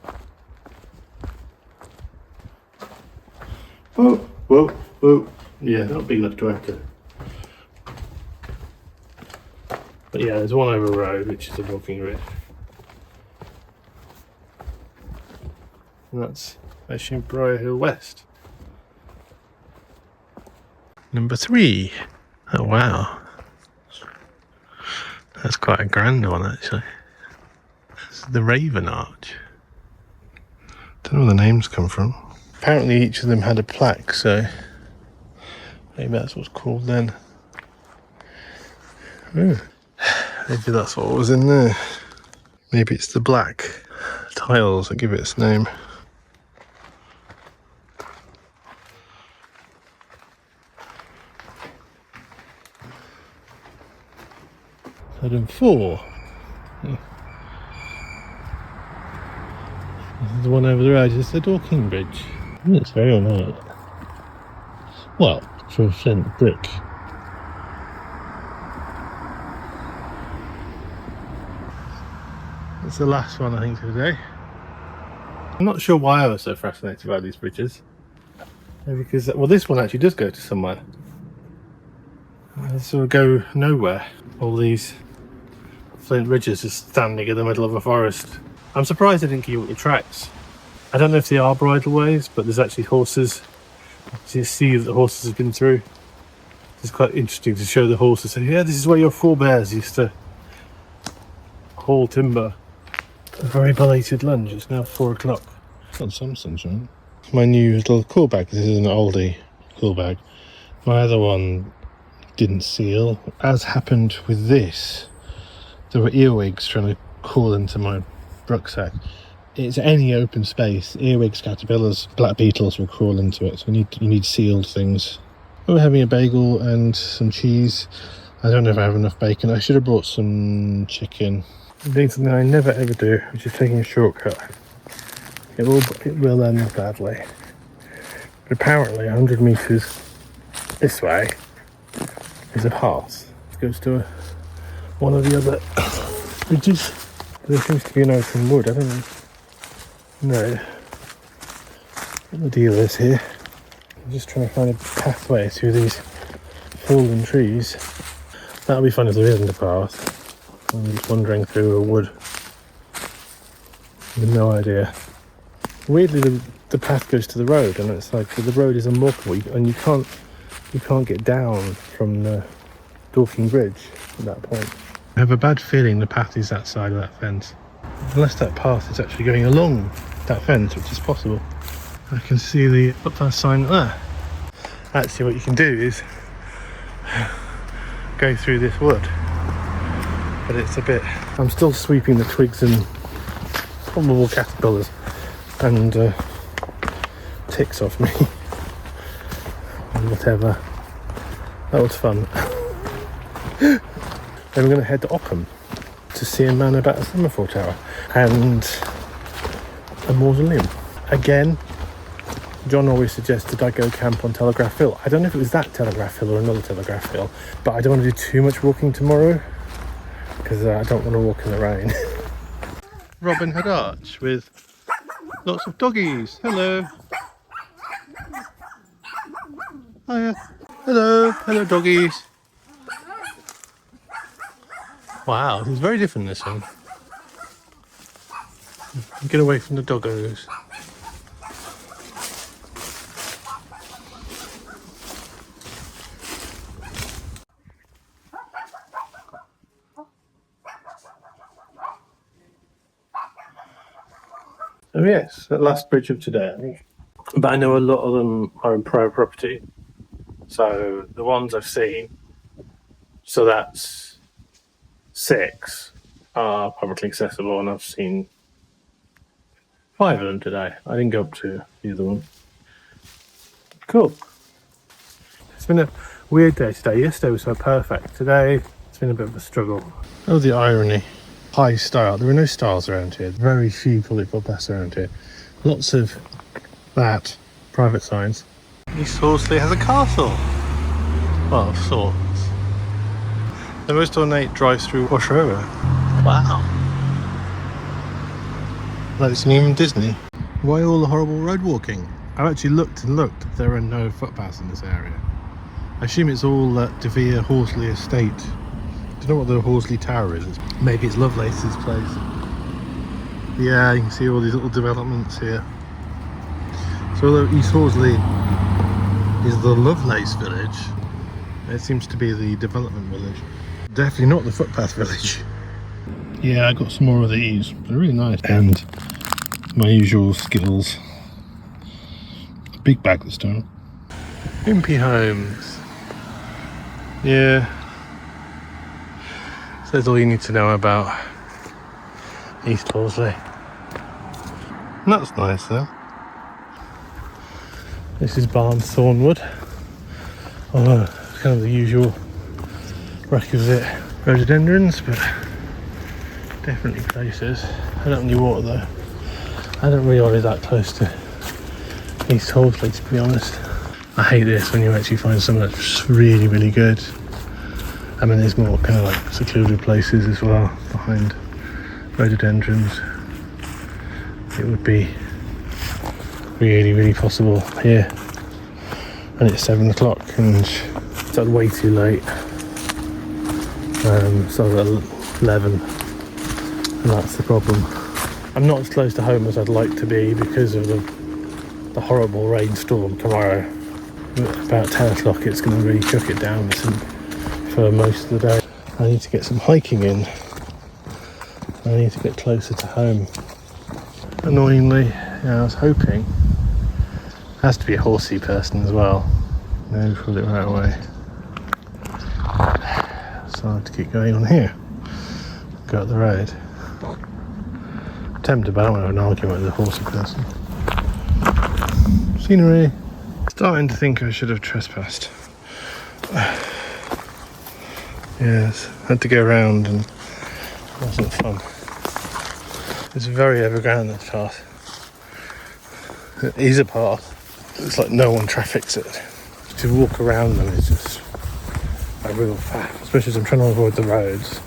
Whoa, whoa, whoa. Yeah, not big enough to echo. But yeah, there's one over a road which is a walking ridge. And that's Holmbury Hill West. Number 3. Oh wow. That's quite a grand one actually. This is the Raven Arch. Don't know where the names come from. Apparently each of them had a plaque, so maybe that's what's called then. Ooh. Maybe that's what was in there. Maybe it's the black tiles that give it its name. Item 4. This is the one over the road. It's the Dorking Bridge. It's very ornate. Well, for flint brick. It's the last one I think for today. I'm not sure why I was so fascinated by these bridges. Maybe because, well, this one actually does go to somewhere. They sort of go nowhere. All these flint bridges just standing in the middle of a forest. I'm surprised they didn't keep up the tracks. I don't know if they are bridleways, but there's actually horses. So you see that the horses have been through. It's quite interesting to show the horses. Say, yeah, this is where your forebears used to haul timber. A very belated lunch. It's now 4 o'clock. Got some sunshine. My new little cool bag. This is an oldie cool bag. My other one didn't seal. As happened with this, there were earwigs trying to crawl into my rucksack. It's any open space. Earwigs, caterpillars, black beetles will crawl into it. So you need sealed things. We're having a bagel and some cheese. I don't know if I have enough bacon. I should have brought some chicken. I'm doing something I never ever do, which is taking a shortcut. It will end badly. But apparently 100 metres this way is a path. It goes to one of the other bridges. There seems to be an open wood. I don't know what the deal is here. I'm just trying to find a pathway through these fallen trees. That'll be fun if there isn't a path. I'm just wandering through a wood with no idea. Weirdly, the path goes to the road, and it's like the road is unwalkable, and you can't get down from the Dorking Bridge at that point. I have a bad feeling the path is that side of that fence, unless that path is actually going along that fence, which is possible. I can see the footpaths sign there. Actually, what you can do is go through this wood, but it's a bit. I'm still sweeping the twigs and probable caterpillars and ticks off me and whatever That was fun. Then we're going to head to Cobham to see a man about a Semaphore Tower and a mausoleum. Again, John always suggested I go camp on Telegraph Hill. I don't know if it was that Telegraph Hill or another Telegraph Hill, but I don't want to do too much walking tomorrow because I don't want to walk in the rain. Robin Hood Arch with lots of doggies. Hello. Hiya. Hello. Hello, doggies. Wow, this is very different, this one. Get away from the doggos. So yes, the last bridge of today. But I know a lot of them are in private property. So the ones I've seen, so that's 6 are publicly accessible, and I've seen 5 of them today. I didn't go up to the other one. Cool. It's been a weird day today. Yesterday was so perfect. Today it's been a bit of a struggle. Oh, the irony. High style. There are no stars around here. Very few public footpaths around here. Lots of that. Private signs. East Horsley has a castle. Well, of sorts. The most ornate drive-through wash over. Wow. Like it's even Disney. Why all the horrible road walking? I've actually looked and looked. There are no footpaths in this area. I assume it's all that De Vere Horsley estate. I don't know what the Horsley Tower is. Maybe it's Lovelace's place. Yeah, you can see all these little developments here. So although East Horsley is the Lovelace village, it seems to be the development village. Definitely not the footpath village. Yeah, I got some more of these. They're really nice. And my usual skills. A big bag this time. Impey Homes. Yeah. So that's all you need to know about East Horsley. And that's nice though. This is Barn Thornwood. Oh, it's kind of the usual requisite rhododendrons, but definitely places. I don't really water though. I don't really want it that close to East Horsley, to be honest. I hate this when you actually find something that's really, really good. I mean, there's more kind of like secluded places as well behind rhododendrons. It would be really, really possible here. And it's 7 o'clock and it's way too late. So at 11, and that's the problem. I'm not as close to home as I'd like to be because of the horrible rainstorm tomorrow. But about 10 o'clock it's going to really chuck it down for most of the day. I need to get some hiking in. I need to get closer to home. Annoyingly, yeah, I was hoping. Has to be a horsey person as well. No, pulled it right away. So I have to keep going on here. Go up the road. I'm tempted, but I don't want to have an argument with a horsey person. Scenery. Starting to think I should have trespassed. Yes, had to go around and it wasn't fun. It's very overgrown, this path. It is a path. It's like no one traffics it. To walk around them is just a real faff, especially as I'm trying to avoid the roads.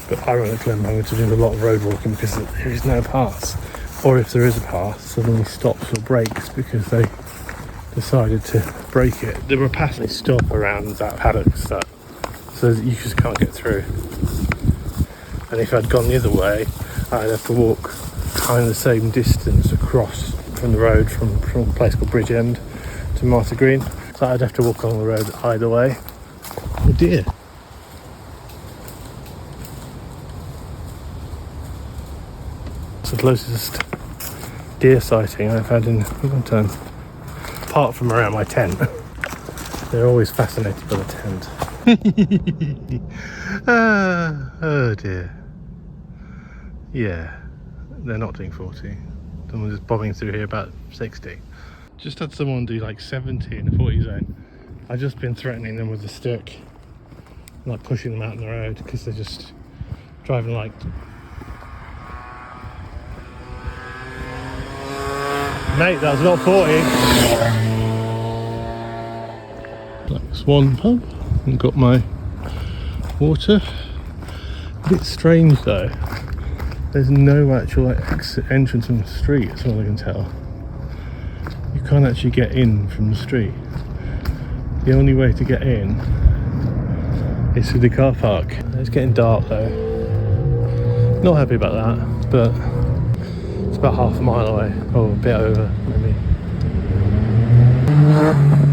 But ironically, I'm having to do a lot of road walking because there is no path. Or if there is a path, suddenly stops or breaks because they decided to break it. There were paths they stop around that paddock stuff, so you just can't get through. And if I'd gone the other way, I'd have to walk kind of the same distance across from the road from a place called Bridgend to Martha Green. So I'd have to walk along the road either way. Oh dear. It's the closest deer sighting I've had in a long time. Apart from around my tent. They're always fascinated by the tent. Oh dear. Yeah, they're not doing 40. Someone just bobbing through here about 60. Just had someone do like 70 in a 40 zone I've just been threatening them with a stick, like pushing them out on the road because they're just driving like. Mate, that was not 40. Black Swan pub, and got my water. A bit strange though. There's no actual exit entrance from the street, as far as I can tell. You can't actually get in from the street. The only way to get in is through the car park. It's getting dark though. Not happy about that, but it's about half a mile away, or a bit over maybe.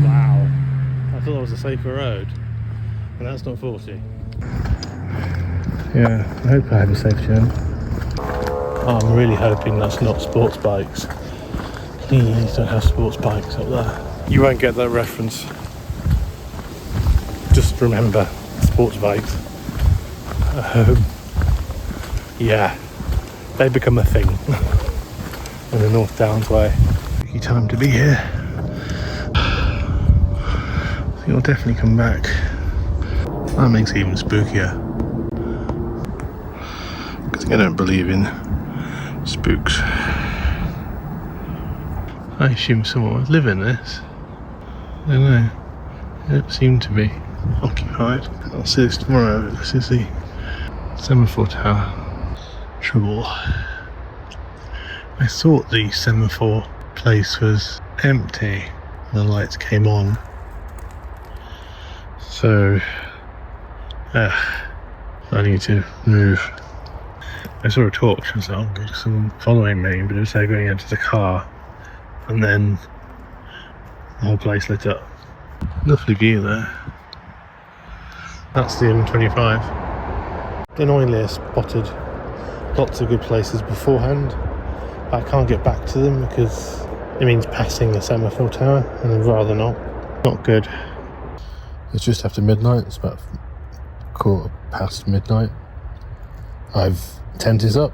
Wow, I thought that was a safer road, and that's not 40. Yeah, I hope I have a safe journey. I'm really hoping that's not sports bikes. Please don't have sports bikes up there. You won't get that reference. Just remember, sports bikes. Yeah, they become a thing in the North Downs way. Tricky time to be here. I think I'll definitely come back. That makes it even spookier. Because I don't believe in spooks. I assume someone would live in this. I don't know. It don't seem to be occupied. I'll see this tomorrow. This is the Semaphore Tower. Trouble. I thought the Semaphore place was empty. The lights came on. So, I need to move. I saw a torch. I was like, oh god, someone following me, but it was like going into the car, and then the whole place lit up. Lovely view there. That's the M25. Annoyingly, I spotted lots of good places beforehand, but I can't get back to them because it means passing the Semaphore Tower, and I'd rather not. Not good. It's just after midnight. It's about midnight. Tent is up.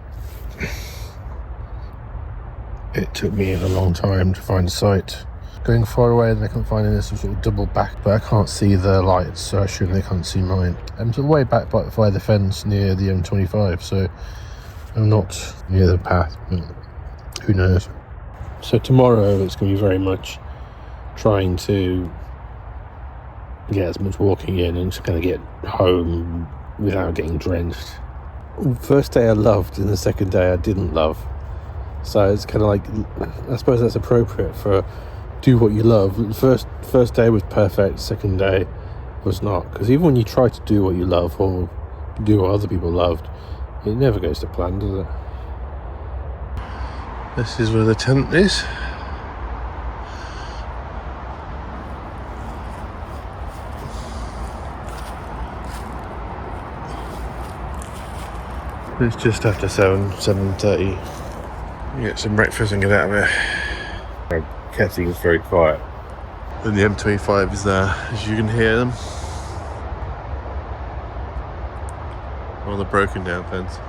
It took me a long time to find a site. Going far away, and I couldn't find any sort of double back, but I can't see the lights, so I assume they can't see mine. I'm way back by the fence near the M25, so I'm not near the path, but who knows. So tomorrow it's going to be very much trying to get as much walking in and just going to get home without getting drenched. First day I loved, and the second day I didn't love. So it's kind of like, I suppose that's appropriate for do what you love. First day was perfect, second day was not. Because even when you try to do what you love or do what other people loved, it never goes to plan, does it? This is where the tent is. It's just after 7:30. Get some breakfast and get out of here. Ketty is very quiet. And the M25 is there, as you can hear them. On the broken down fence.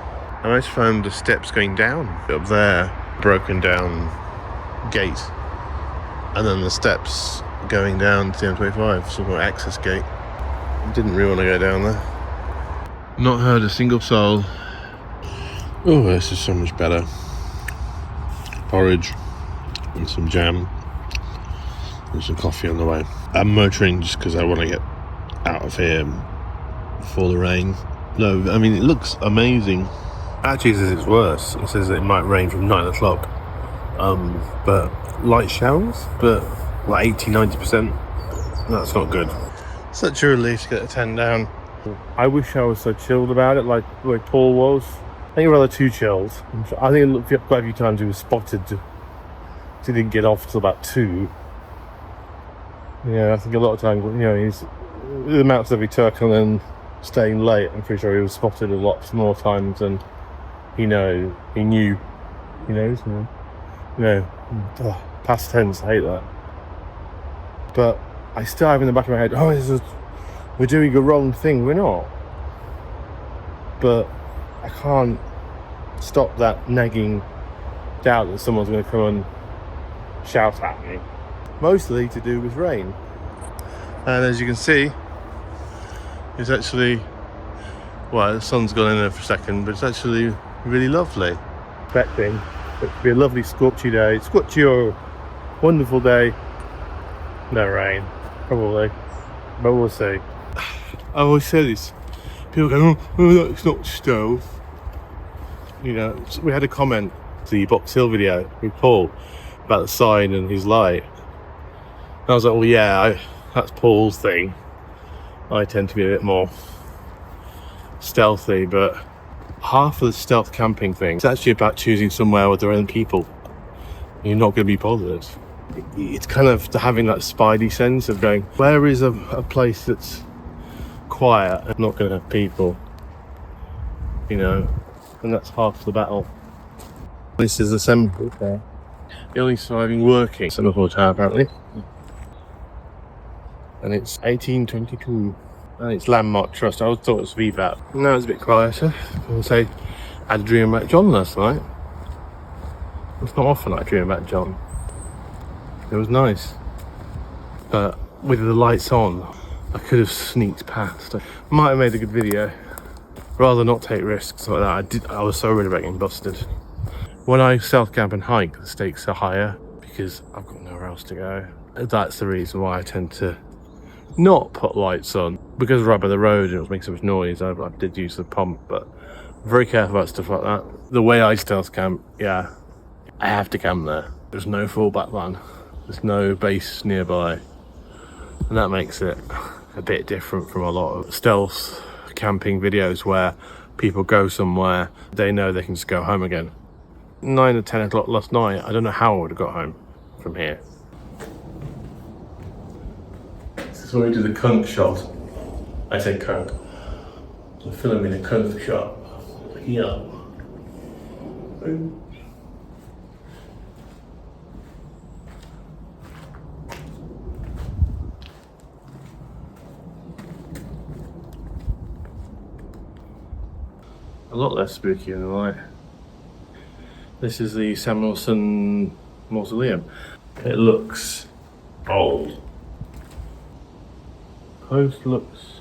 I just found the steps going down up there. Broken down gate. And then the steps going down to the M25, sort of access gate. Didn't really want to go down there. Not heard a single soul. Oh, this is so much better. Porridge and some jam and some coffee on the way. I'm motoring just because I want to get out of here before the rain. No, I mean, it looks amazing. Actually, it says it's worse. It says it might rain from 9 o'clock. But light showers, but like 80-90%. That's not good. Such a relief to get the tent down. I wish I was so chilled about it, like Paul was. I think rather too chilled. I think quite a few times he was spotted. He didn't get off till about 2. Yeah, I think a lot of times, he's the amount of stuff he took and then staying late. I'm pretty sure he was spotted a lot more times than he knows. He knew. He knows. Past tense. I hate that. But I still have in the back of my head, we're doing a wrong thing. We're not. But I can't stop that nagging doubt that someone's going to come and shout at me. Mostly to do with rain. And as you can see, it's actually, well, the sun's gone in there for a second, but it's actually really lovely. Expecting it to be a lovely scorchy day, scorchy or wonderful day. No rain, probably, but we'll see. I always say this. People go, oh, it's not stove. You know, we had a comment to the Box Hill video with Paul about the sign and his light. And I was like, well, yeah, that's Paul's thing. I tend to be a bit more stealthy, but half of the stealth camping thing is actually about choosing somewhere with their own people. You're not going to be bothered. It's kind of having that spidey sense of going, where is a place that's quiet and not going to have people, you know, and that's half the battle. This is the Semaphore Tower, the only surviving working Semaphore Tower apparently, and it's 1822, and it's Landmark Trust. I always thought it was VVAP. Now it's a bit quieter. I would say I had a dream about John last night. It's not often I dream about John. It was nice, but with the lights on I could have sneaked past. I might have made a good video. Rather not take risks like that. I was so worried about getting busted. When I self camp and hike, the stakes are higher because I've got nowhere else to go. That's the reason why I tend to not put lights on, because right by the road and it was making so much noise. I did use the pump, but I'm very careful about stuff like that. The way I stealth camp, yeah, I have to camp there. There's no fallback plan. There's no base nearby, and that makes it a bit different from a lot of stealth camping videos where people go somewhere, they know they can just go home again. 9 or 10 o'clock last night, I don't know how I would have got home from here. This is where we do the kunk shot. I say kunk. I'm filming a kunk shot. Yeah. A lot less spooky in the light. This is the Samuelson mausoleum. It looks old. Close looks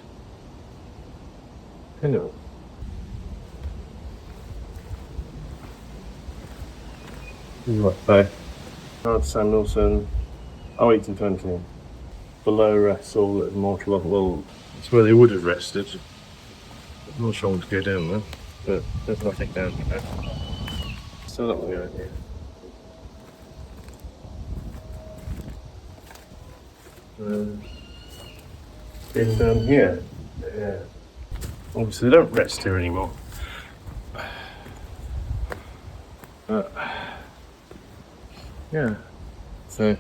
kind of. This is what I say. Howard Samuelson, 1820. Below rests all the mortal of, well, it's where they would have rested. I'm not sure I want to go down there. But there's nothing down here. Still not the idea. Been down here. Yeah. Obviously they don't rest here anymore. Yeah. So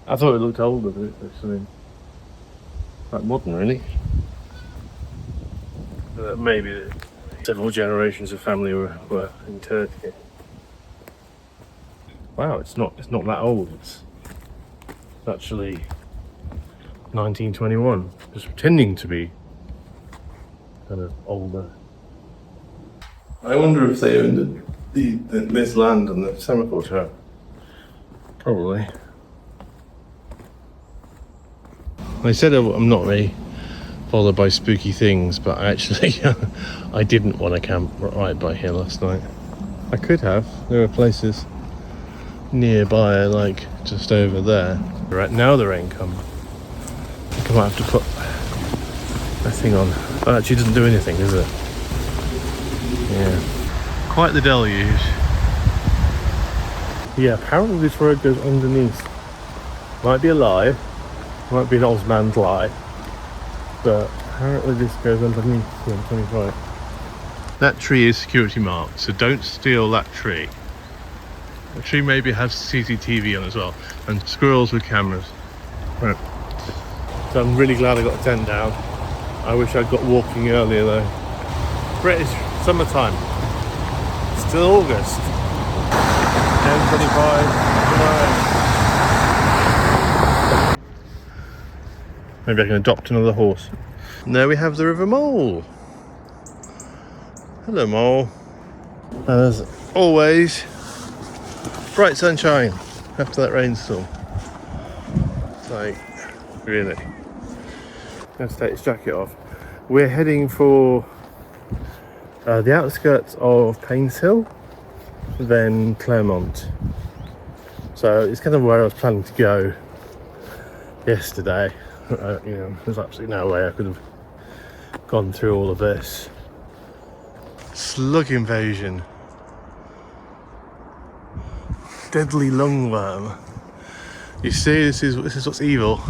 I thought it looked older, but it's actually quite modern, really. Maybe several generations of family were interred here. Wow, it's not that old. It's actually 1921. Just pretending to be kind of older. I wonder if they owned this land and the Semaphore Tower. Probably. I said I'm not really bothered by spooky things, but actually I didn't want to camp right by here last night. I could have. There are places nearby, like just over there. Right now the rain come. I think I might have to put that thing on. Oh, it actually doesn't do anything, does it? Yeah. Quite the deluge. Yeah, apparently this road goes underneath. Might be a lie. Might be an old man's lie. But apparently this goes underneath the M25. That tree is security marked, so don't steal that tree. The tree maybe has CCTV on as well, and squirrels with cameras. Right. So I'm really glad I got a tent down. I wish I'd got walking earlier though. British summertime. Still August. M25. Maybe I can adopt another horse. And there we have the River Mole. Hello, Mole. And as always, bright sunshine after that rainstorm. It's like, really. Let's take his jacket off. We're heading for the outskirts of Paynes Hill, then Claremont. So it's kind of where I was planning to go yesterday. There's absolutely no way I could have gone through all of this. Slug invasion. Deadly lungworm. You see, this is what's evil.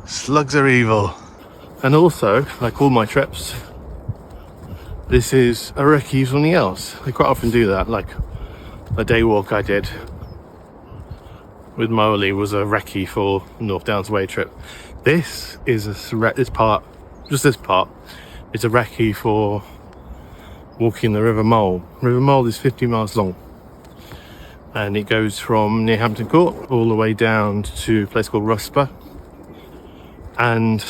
Slugs are evil. And also, like all my trips, this is a recce for something else. I quite often do that, like a day walk I did with Molly was a recce for North Downs Way trip. This is this part is a recce for walking the River Mole. River Mole is 50 miles long, and it goes from near Hampton Court all the way down to a place called Rusper, and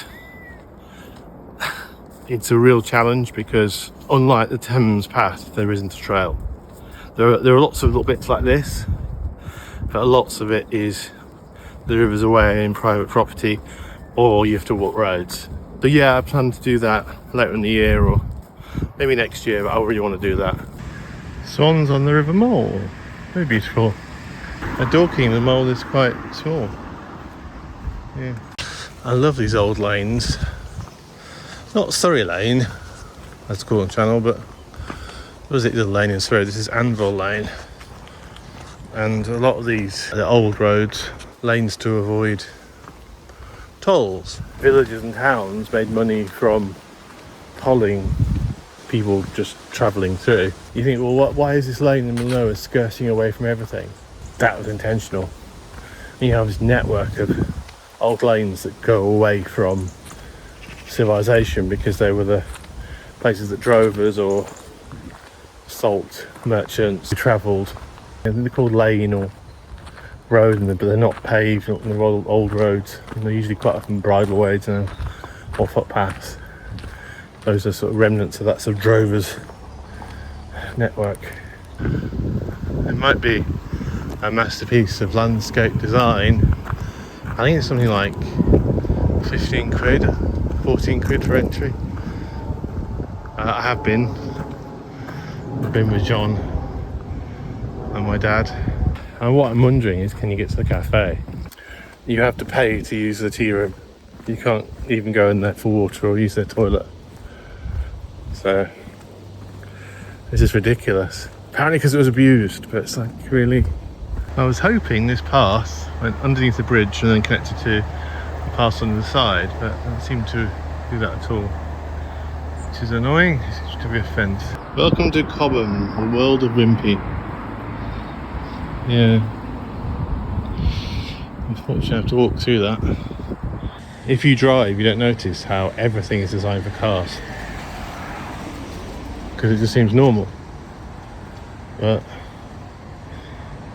it's a real challenge because unlike the Thames path, there isn't a trail. There are lots of little bits like this, but lots of it is the river's away in private property, or you have to walk roads. So yeah, I plan to do that later in the year or maybe next year, but I really want to do that. Swans on the River Mole, very beautiful. At Dorking, the mole is quite small. Yeah, I love these old lanes. It's not Surrey Lane, that's Cobham Channel, but what was it, the lane in Surrey? This is Anvil Lane. And a lot of these are old roads, lanes to avoid tolls. Villages and towns made money from tolling people just travelling through. You think, well, why is this lane in the middle of nowhere skirting away from everything? That was intentional. And you have this network of old lanes that go away from civilization because they were the places that drovers or salt merchants travelled. And they're called lane or road, but they're not paved, not they're old roads. And they're usually quite often bridleways or footpaths. Those are sort of remnants of that sort of drovers network. It might be a masterpiece of landscape design. I think it's something like 15 quid, 14 quid for entry. I've been with John and my dad. And what I'm wondering is, can you get to the cafe? You have to pay to use the tea room. You can't even go in there for water or use their toilet. So this is ridiculous. Apparently because it was abused, but it's like, really? I was hoping this path went underneath the bridge and then connected to the path on the side, but it doesn't seem to do that at all, which is annoying. It seems to be a fence. Welcome to Cobham, the world of Wimpy. Yeah, unfortunately I have to walk through that. If you drive, you don't notice how everything is designed for cars, because it just seems normal. But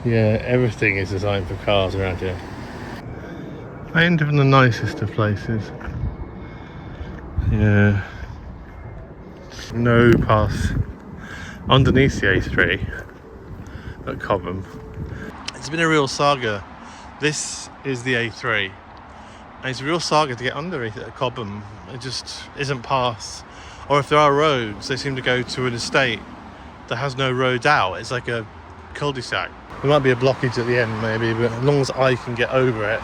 yeah, everything is designed for cars around here. I end up in the nicest of places. Yeah, no pass underneath the A3 at Cobham. It's been a real saga. This is the A3, and it's a real saga to get underneath it at Cobham. It just isn't passed, or if there are roads, they seem to go to an estate that has no roads out. It's like a cul-de-sac. There might be a blockage at the end maybe, but as long as I can get over it.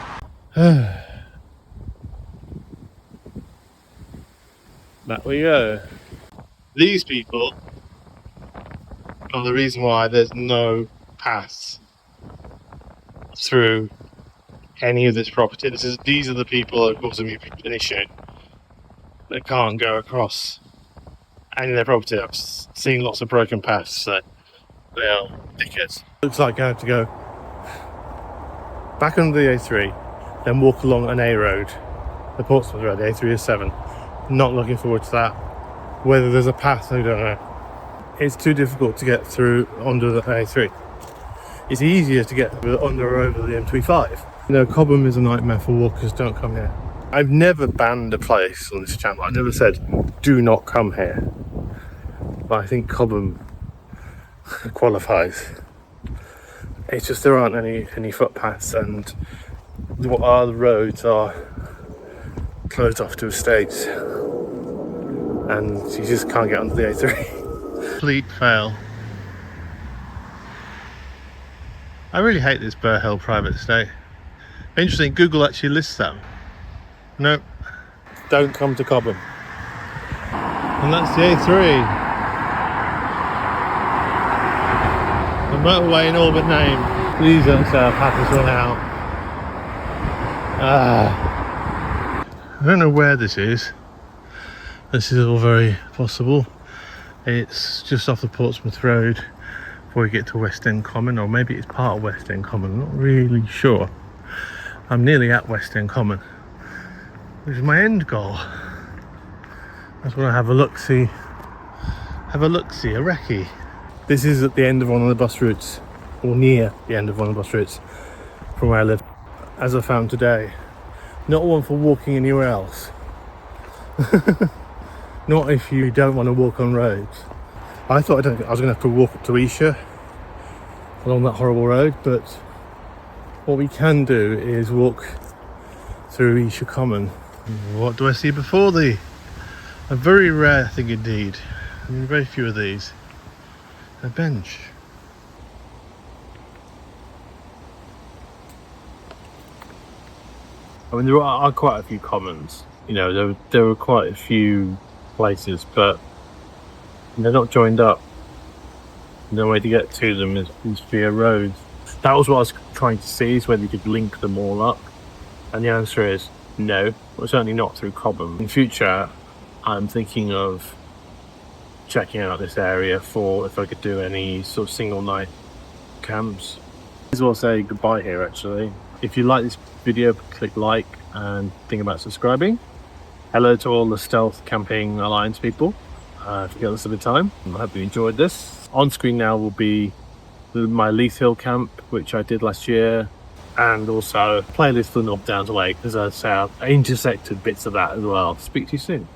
Back we go. These people are the reason why there's no paths through any of this property. These are the people that are causing me an issue. They can't go across any of their property. I've seen lots of broken paths, so they are dickheads. Looks like I have to go back under the A3, then walk along an A road, the Portsmouth Road. The A3 is 7. Not looking forward to that. Whether there's a path, I don't know. It's too difficult to get through under the A3. It's easier to get under or over the M25. You know, Cobham is a nightmare for walkers. Don't come here. I've never banned a place on this channel. I've never said, do not come here. But I think Cobham qualifies. It's just there aren't any footpaths, and what are the roads are closed off to estates, and you just can't get onto the A3. Complete fail. I really hate this Burr Hill private estate. Interesting, Google actually lists them. Nope. Don't come to Cobham. And that's the A3. The motorway in all but name. Please don't say I've had this one out. I don't know where this is. This is all very possible. It's just off the Portsmouth Road before we get to West End Common, or maybe it's part of West End Common, I'm not really sure. I'm nearly at West End Common, which is my end goal. I just want to have a look-see, a recce. This is at the end of one of the bus routes, or near the end of one of the bus routes from where I live. As I found today, not one for walking anywhere else. Not if you don't want to walk on roads. I thought I was going to have to walk up to Esher along that horrible road, but what we can do is walk through Esher Common. What do I see before thee? A very rare thing indeed. I mean, very few of these. A bench. I mean, there are quite a few commons. You know, there were quite a few places, but they're not joined up. No way to get to them is via roads. That was what I was trying to see, is whether you could link them all up. And the answer is no. Well, certainly not through Cobham. In future, I'm thinking of checking out this area for if I could do any sort of single night camps. May as well say goodbye here actually. If you like this video, click like and think about subscribing. Hello to all the Stealth Camping Alliance people. If you got this at a time, I hope you enjoyed this. On screen now will be my Leith Hill camp, which I did last year, and also a playlist for North Downs Lake, as I say, I intersected bits of that as well. Speak to you soon.